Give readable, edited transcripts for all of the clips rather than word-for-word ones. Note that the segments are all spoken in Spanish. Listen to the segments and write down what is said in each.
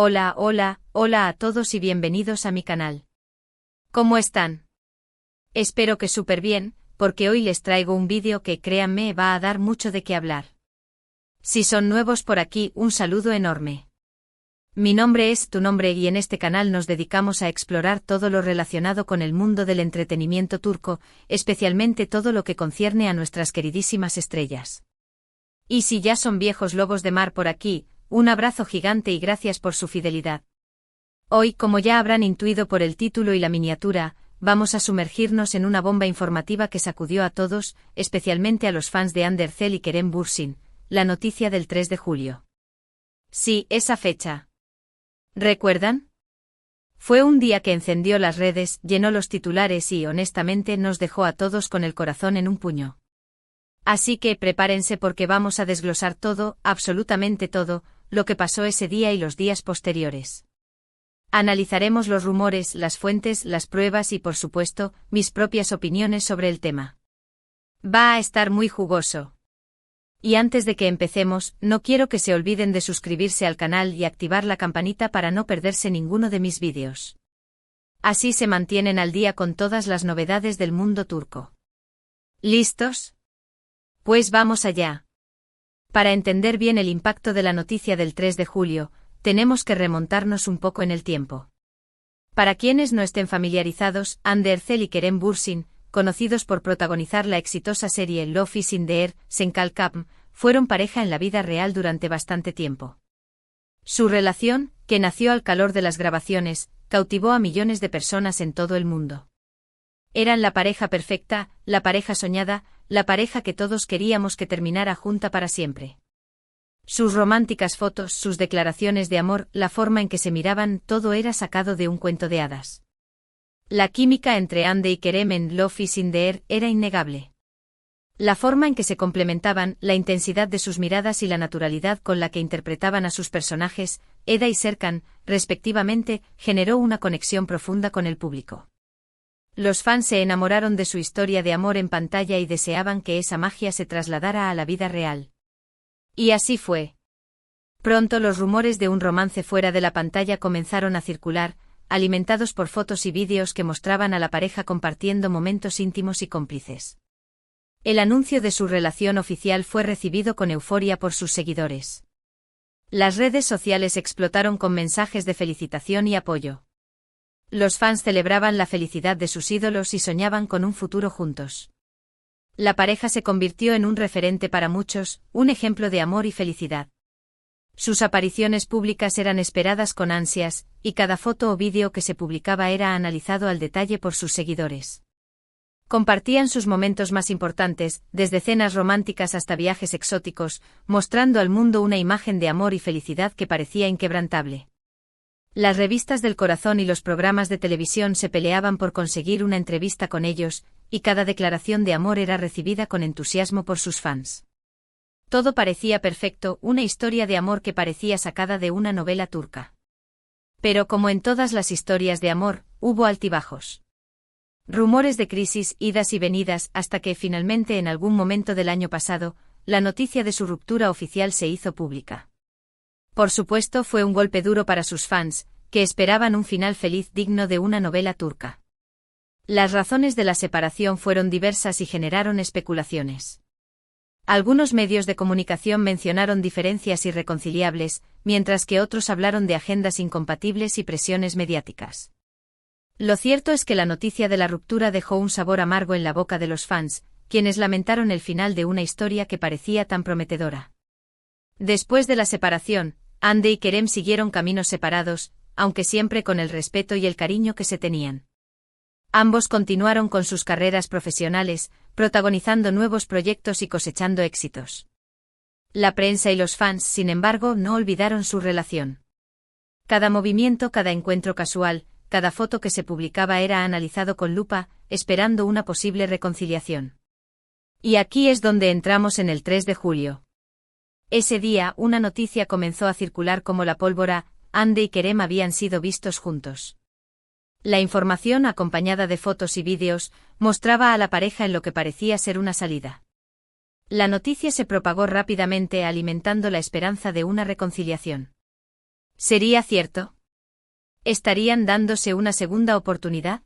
Hola a todos y bienvenidos a mi canal. ¿Cómo están? Espero que súper bien, porque hoy les traigo un vídeo que créanme va a dar mucho de qué hablar. Si son nuevos por aquí, un saludo enorme. Mi nombre es Tu Nombre y en este canal nos dedicamos a explorar todo lo relacionado con el mundo del entretenimiento turco, especialmente todo lo que concierne a nuestras queridísimas estrellas. Y si ya son viejos lobos de mar por aquí, un abrazo gigante y gracias por su fidelidad. Hoy, como ya habrán intuido por el título y la miniatura, vamos a sumergirnos en una bomba informativa que sacudió a todos, especialmente a los fans de Hande Erçel y Kerem Bürsin, la noticia del 3 de julio. Sí, esa fecha. ¿Recuerdan? Fue un día que encendió las redes, llenó los titulares y honestamente nos dejó a todos con el corazón en un puño. Así que prepárense porque vamos a desglosar todo, absolutamente todo, lo que pasó ese día y los días posteriores. Analizaremos los rumores, las fuentes, las pruebas y por supuesto, mis propias opiniones sobre el tema. Va a estar muy jugoso. Y antes de que empecemos, no quiero que se olviden de suscribirse al canal y activar la campanita para no perderse ninguno de mis vídeos. Así se mantienen al día con todas las novedades del mundo turco. ¿Listos? Pues vamos allá. Para entender bien el impacto de la noticia del 3 de julio, tenemos que remontarnos un poco en el tiempo. Para quienes no estén familiarizados, Hande Erçel y Kerem Bürsin, conocidos por protagonizar la exitosa serie Love is in the Air, Senkalkam, fueron pareja en la vida real durante bastante tiempo. Su relación, que nació al calor de las grabaciones, cautivó a millones de personas en todo el mundo. Eran la pareja perfecta, la pareja soñada, la pareja que todos queríamos que terminara junta para siempre. Sus románticas fotos, sus declaraciones de amor, la forma en que se miraban, todo era sacado de un cuento de hadas. La química entre Hande y Kerem en Love is in the Air era innegable. La forma en que se complementaban, la intensidad de sus miradas y la naturalidad con la que interpretaban a sus personajes, Eda y Serkan, respectivamente, generó una conexión profunda con el público. Los fans se enamoraron de su historia de amor en pantalla y deseaban que esa magia se trasladara a la vida real. Y así fue. Pronto los rumores de un romance fuera de la pantalla comenzaron a circular, alimentados por fotos y vídeos que mostraban a la pareja compartiendo momentos íntimos y cómplices. El anuncio de su relación oficial fue recibido con euforia por sus seguidores. Las redes sociales explotaron con mensajes de felicitación y apoyo. Los fans celebraban la felicidad de sus ídolos y soñaban con un futuro juntos. La pareja se convirtió en un referente para muchos, un ejemplo de amor y felicidad. Sus apariciones públicas eran esperadas con ansias, y cada foto o vídeo que se publicaba era analizado al detalle por sus seguidores. Compartían sus momentos más importantes, desde cenas románticas hasta viajes exóticos, mostrando al mundo una imagen de amor y felicidad que parecía inquebrantable. Las revistas del corazón y los programas de televisión se peleaban por conseguir una entrevista con ellos, y cada declaración de amor era recibida con entusiasmo por sus fans. Todo parecía perfecto, una historia de amor que parecía sacada de una novela turca. Pero como en todas las historias de amor, hubo altibajos. Rumores de crisis, idas y venidas, hasta que finalmente en algún momento del año pasado, la noticia de su ruptura oficial se hizo pública. Por supuesto fue un golpe duro para sus fans, que esperaban un final feliz digno de una novela turca. Las razones de la separación fueron diversas y generaron especulaciones. Algunos medios de comunicación mencionaron diferencias irreconciliables, mientras que otros hablaron de agendas incompatibles y presiones mediáticas. Lo cierto es que la noticia de la ruptura dejó un sabor amargo en la boca de los fans, quienes lamentaron el final de una historia que parecía tan prometedora. Después de la separación, Hande y Kerem siguieron caminos separados, aunque siempre con el respeto y el cariño que se tenían. Ambos continuaron con sus carreras profesionales, protagonizando nuevos proyectos y cosechando éxitos. La prensa y los fans, sin embargo, no olvidaron su relación. Cada movimiento, cada encuentro casual, cada foto que se publicaba era analizado con lupa, esperando una posible reconciliación. Y aquí es donde entramos en el 3 de julio. Ese día, una noticia comenzó a circular como la pólvora: Hande y Kerem habían sido vistos juntos. La información, acompañada de fotos y vídeos, mostraba a la pareja en lo que parecía ser una salida. La noticia se propagó rápidamente alimentando la esperanza de una reconciliación. ¿Sería cierto? ¿Estarían dándose una segunda oportunidad?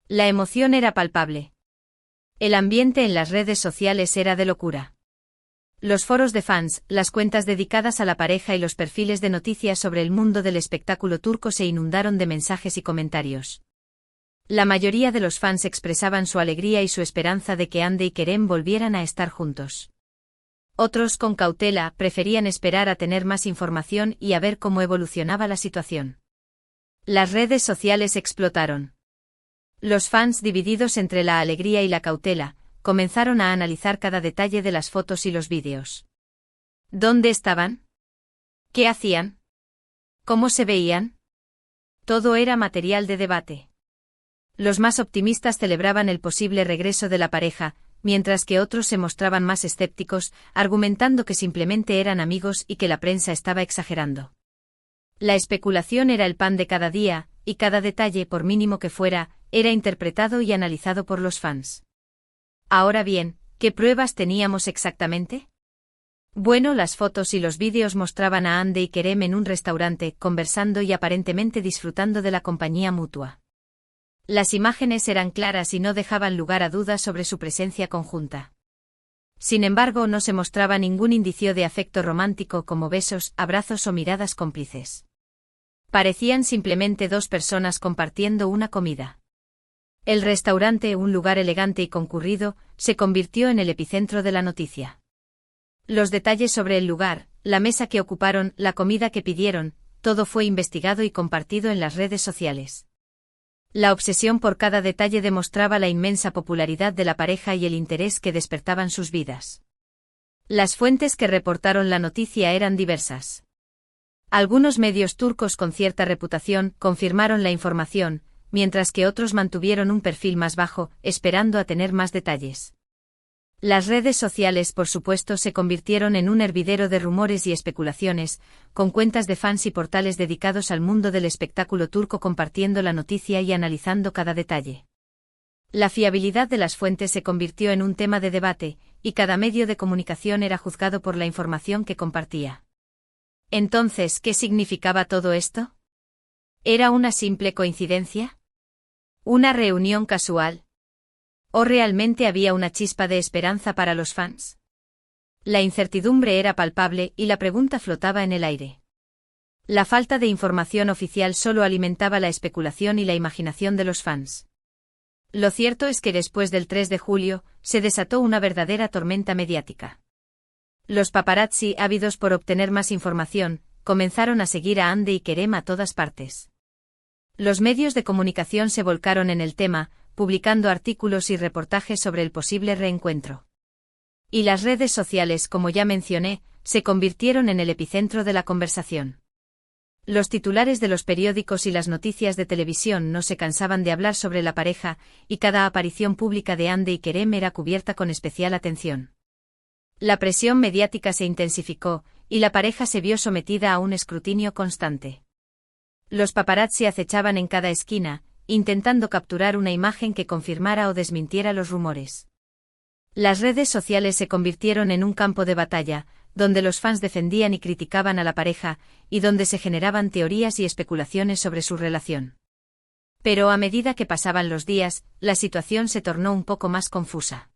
La emoción era palpable. El ambiente en las redes sociales era de locura. Los foros de fans, las cuentas dedicadas a la pareja y los perfiles de noticias sobre el mundo del espectáculo turco se inundaron de mensajes y comentarios. La mayoría de los fans expresaban su alegría y su esperanza de que Hande y Kerem volvieran a estar juntos. Otros, con cautela, preferían esperar a tener más información y a ver cómo evolucionaba la situación. Las redes sociales explotaron. Los fans, divididos entre la alegría y la cautela, comenzaron a analizar cada detalle de las fotos y los vídeos. ¿Dónde estaban? ¿Qué hacían? ¿Cómo se veían? Todo era material de debate. Los más optimistas celebraban el posible regreso de la pareja, mientras que otros se mostraban más escépticos, argumentando que simplemente eran amigos y que la prensa estaba exagerando. La especulación era el pan de cada día, y cada detalle, por mínimo que fuera, era interpretado y analizado por los fans. Ahora bien, ¿qué pruebas teníamos exactamente? Bueno, las fotos y los vídeos mostraban a Hande y Kerem en un restaurante, conversando y aparentemente disfrutando de la compañía mutua. Las imágenes eran claras y no dejaban lugar a dudas sobre su presencia conjunta. Sin embargo, no se mostraba ningún indicio de afecto romántico como besos, abrazos o miradas cómplices. Parecían simplemente dos personas compartiendo una comida. El restaurante, un lugar elegante y concurrido, se convirtió en el epicentro de la noticia. Los detalles sobre el lugar, la mesa que ocuparon, la comida que pidieron, todo fue investigado y compartido en las redes sociales. La obsesión por cada detalle demostraba la inmensa popularidad de la pareja y el interés que despertaban sus vidas. Las fuentes que reportaron la noticia eran diversas. Algunos medios turcos con cierta reputación confirmaron la información, mientras que otros mantuvieron un perfil más bajo, esperando a tener más detalles. Las redes sociales, por supuesto, se convirtieron en un hervidero de rumores y especulaciones, con cuentas de fans y portales dedicados al mundo del espectáculo turco compartiendo la noticia y analizando cada detalle. La fiabilidad de las fuentes se convirtió en un tema de debate, y cada medio de comunicación era juzgado por la información que compartía. Entonces, ¿qué significaba todo esto? ¿Era una simple coincidencia? ¿Una reunión casual? ¿O realmente había una chispa de esperanza para los fans? La incertidumbre era palpable y la pregunta flotaba en el aire. La falta de información oficial solo alimentaba la especulación y la imaginación de los fans. Lo cierto es que después del 3 de julio, se desató una verdadera tormenta mediática. Los paparazzi, ávidos por obtener más información, comenzaron a seguir a Hande y Kerem a todas partes. Los medios de comunicación se volcaron en el tema, publicando artículos y reportajes sobre el posible reencuentro. Y las redes sociales, como ya mencioné, se convirtieron en el epicentro de la conversación. Los titulares de los periódicos y las noticias de televisión no se cansaban de hablar sobre la pareja, y cada aparición pública de Hande y Kerem era cubierta con especial atención. La presión mediática se intensificó, y la pareja se vio sometida a un escrutinio constante. Los paparazzi acechaban en cada esquina, intentando capturar una imagen que confirmara o desmintiera los rumores. Las redes sociales se convirtieron en un campo de batalla, donde los fans defendían y criticaban a la pareja, y donde se generaban teorías y especulaciones sobre su relación. Pero a medida que pasaban los días, la situación se tornó un poco más confusa.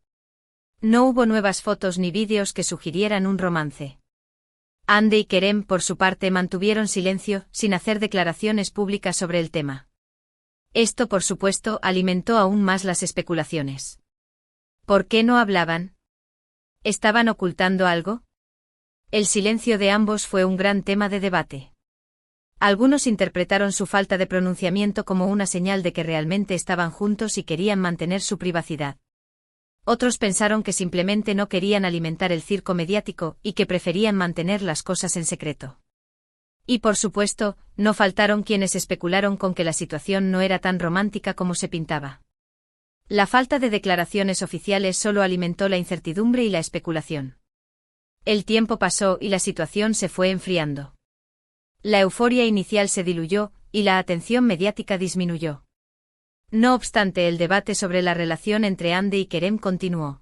No hubo nuevas fotos ni vídeos que sugirieran un romance. Hande y Kerem, por su parte, mantuvieron silencio, sin hacer declaraciones públicas sobre el tema. Esto, por supuesto, alimentó aún más las especulaciones. ¿Por qué no hablaban? ¿Estaban ocultando algo? El silencio de ambos fue un gran tema de debate. Algunos interpretaron su falta de pronunciamiento como una señal de que realmente estaban juntos y querían mantener su privacidad. Otros pensaron que simplemente no querían alimentar el circo mediático y que preferían mantener las cosas en secreto. Y por supuesto, no faltaron quienes especularon con que la situación no era tan romántica como se pintaba. La falta de declaraciones oficiales solo alimentó la incertidumbre y la especulación. El tiempo pasó y la situación se fue enfriando. La euforia inicial se diluyó, y la atención mediática disminuyó. No obstante, el debate sobre la relación entre Hande y Kerem continuó.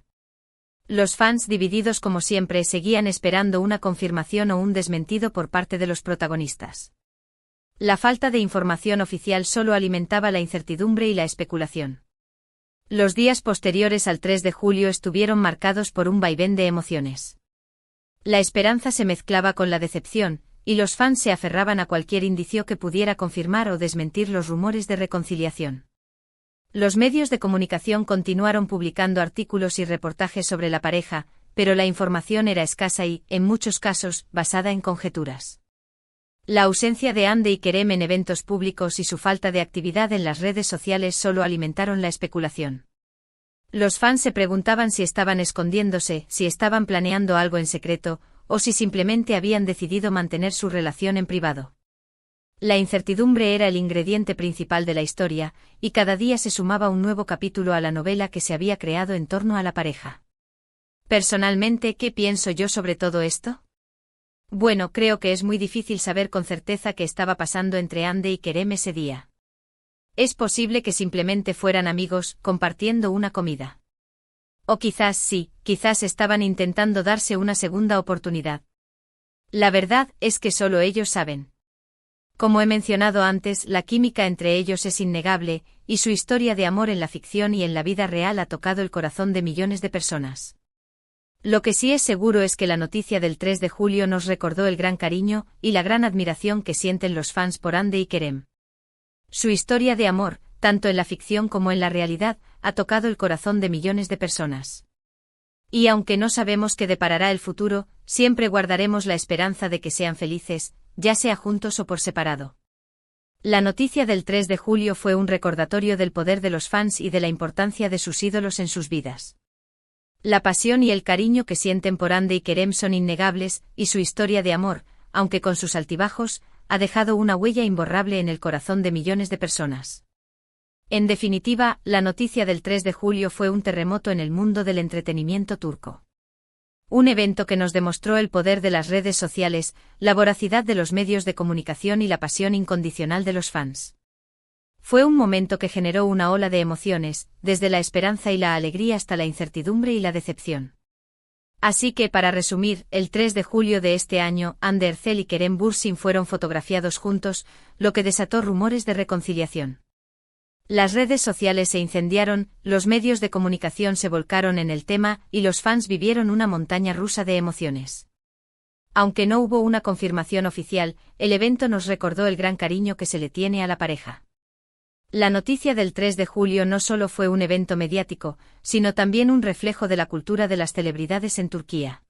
Los fans, divididos como siempre, seguían esperando una confirmación o un desmentido por parte de los protagonistas. La falta de información oficial solo alimentaba la incertidumbre y la especulación. Los días posteriores al 3 de julio estuvieron marcados por un vaivén de emociones. La esperanza se mezclaba con la decepción, y los fans se aferraban a cualquier indicio que pudiera confirmar o desmentir los rumores de reconciliación. Los medios de comunicación continuaron publicando artículos y reportajes sobre la pareja, pero la información era escasa y, en muchos casos, basada en conjeturas. La ausencia de Ande y Kerem en eventos públicos y su falta de actividad en las redes sociales solo alimentaron la especulación. Los fans se preguntaban si estaban escondiéndose, si estaban planeando algo en secreto, o si simplemente habían decidido mantener su relación en privado. La incertidumbre era el ingrediente principal de la historia, y cada día se sumaba un nuevo capítulo a la novela que se había creado en torno a la pareja. Personalmente, ¿qué pienso yo sobre todo esto? Bueno, creo que es muy difícil saber con certeza qué estaba pasando entre Ande y Kerem ese día. Es posible que simplemente fueran amigos, compartiendo una comida. O quizás sí, quizás estaban intentando darse una segunda oportunidad. La verdad es que solo ellos saben. Como he mencionado antes, la química entre ellos es innegable, y su historia de amor en la ficción y en la vida real ha tocado el corazón de millones de personas. Lo que sí es seguro es que la noticia del 3 de julio nos recordó el gran cariño y la gran admiración que sienten los fans por Ande y Kerem. Su historia de amor, tanto en la ficción como en la realidad, ha tocado el corazón de millones de personas. Y aunque no sabemos qué deparará el futuro, siempre guardaremos la esperanza de que sean felices, ya sea juntos o por separado. La noticia del 3 de julio fue un recordatorio del poder de los fans y de la importancia de sus ídolos en sus vidas. La pasión y el cariño que sienten por Ande y Kerem son innegables, y su historia de amor, aunque con sus altibajos, ha dejado una huella imborrable en el corazón de millones de personas. En definitiva, la noticia del 3 de julio fue un terremoto en el mundo del entretenimiento turco. Un evento que nos demostró el poder de las redes sociales, la voracidad de los medios de comunicación y la pasión incondicional de los fans. Fue un momento que generó una ola de emociones, desde la esperanza y la alegría hasta la incertidumbre y la decepción. Así que, para resumir, el 3 de julio de este año, Hande Erçel y Kerem Bürsin fueron fotografiados juntos, lo que desató rumores de reconciliación. Las redes sociales se incendiaron, los medios de comunicación se volcaron en el tema y los fans vivieron una montaña rusa de emociones. Aunque no hubo una confirmación oficial, el evento nos recordó el gran cariño que se le tiene a la pareja. La noticia del 3 de julio no solo fue un evento mediático, sino también un reflejo de la cultura de las celebridades en Turquía.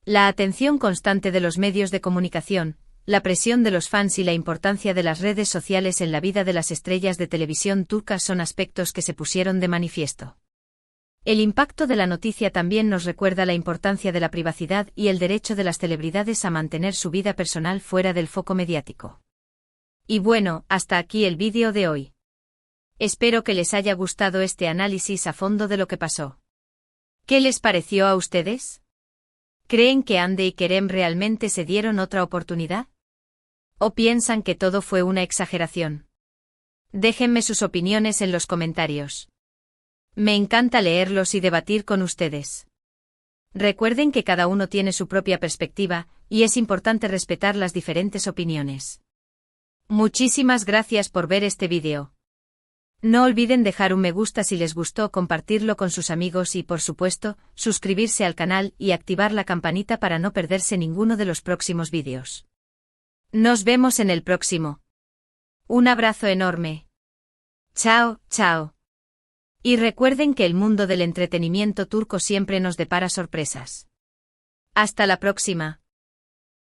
La atención constante de los medios de comunicación, la presión de los fans y la importancia de las redes sociales en la vida de las estrellas de televisión turcas son aspectos que se pusieron de manifiesto. El impacto de la noticia también nos recuerda la importancia de la privacidad y el derecho de las celebridades a mantener su vida personal fuera del foco mediático. Y bueno, hasta aquí el vídeo de hoy. Espero que les haya gustado este análisis a fondo de lo que pasó. ¿Qué les pareció a ustedes? ¿Creen que Hande y Kerem realmente se dieron otra oportunidad? ¿O piensan que todo fue una exageración? Déjenme sus opiniones en los comentarios. Me encanta leerlos y debatir con ustedes. Recuerden que cada uno tiene su propia perspectiva, y es importante respetar las diferentes opiniones. Muchísimas gracias por ver este vídeo. No olviden dejar un me gusta si les gustó, compartirlo con sus amigos y, por supuesto, suscribirse al canal y activar la campanita para no perderse ninguno de los próximos vídeos. Nos vemos en el próximo. Un abrazo enorme. Chao, chao. Y recuerden que el mundo del entretenimiento turco siempre nos depara sorpresas. Hasta la próxima.